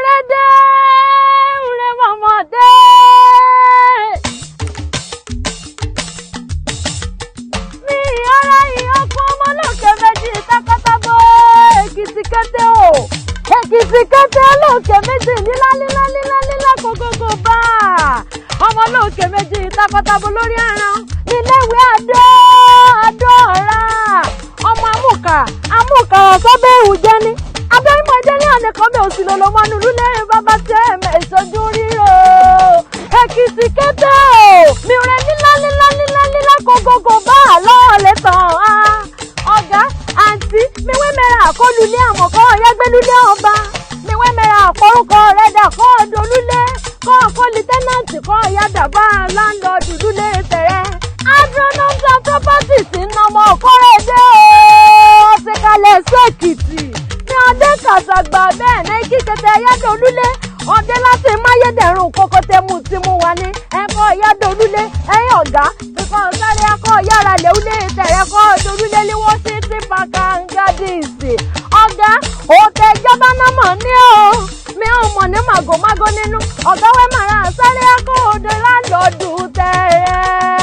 Agede ure mamode mi ara iyoko ọmọlókè méjì takọtabo Èkìtì kété o Èkìtì kété olókè méjì lílá kókókó bá ọmọlókè méjì takọtabo lórí ẹran níléèwé adó ọ̀rá ọmọ amúkà ọ̀sọ́bẹ̀ ìhùjẹ́ ni abẹ́rìmọ̀ ẹ̀jẹ̀ ní ànìkan mi ò sì lọ́lọ́ mọ́nú lulẹ̀ bàbá tẹ́ ẹ̀mẹ̀ ìṣojú ríro Èkìtì kété o mi rẹ̀ lílá kókókó bá lọ́ọ̀lẹ̀ tán ọ̀gá àǹtí mi wé mẹ́ra àkọlù ní àmọ̀kọ́ ọ̀yẹ́gbẹ́lúlẹ̀ ọba mi wé mẹ́ra àkọ́rúkọ rẹ̀ dà kọ́ ọ̀dọ́lúlẹ̀ kọ́ ọ̀kọ́ lítẹ́nàntì kọ́ ọ̀yàdàbà láńlọ́ọ̀dù lulẹ̀ tẹ̀rẹ̀ agronomes and properties ń nọmọ ọ̀kọ́rẹ́dẹ́ o ti kalẹ̀ sẹ́kìtì ní ọdẹ kàṣàgbà bẹ́ẹ̀ ní kíkẹ́tẹ́ ẹ̀yẹ́dọ̀lúlẹ̀ ọdẹ láti máyédẹrùn kókótẹ́mù tí mo wà ní ẹ̀kọ́ ẹ̀yẹ́dọ̀lúlẹ̀ ẹ̀yìn ọ̀gá kíkọ́ sáré ẹ̀kọ́ yàrá lẹ́wúlẹ̀ tẹ̀rẹ̀ kọ́ ọ̀dọ̀lúlẹ̀ ní Washington Park and Gardens ọ̀gá òkè ìjọba náà mọ̀ ní o mi ò mọ̀ ní màgòmágó nínú ọ̀gá wẹ́ màrà sáré ẹ̀kọ́ ọ̀dọ̀ láńlọ́ọ̀dù tẹ̀rẹ̀.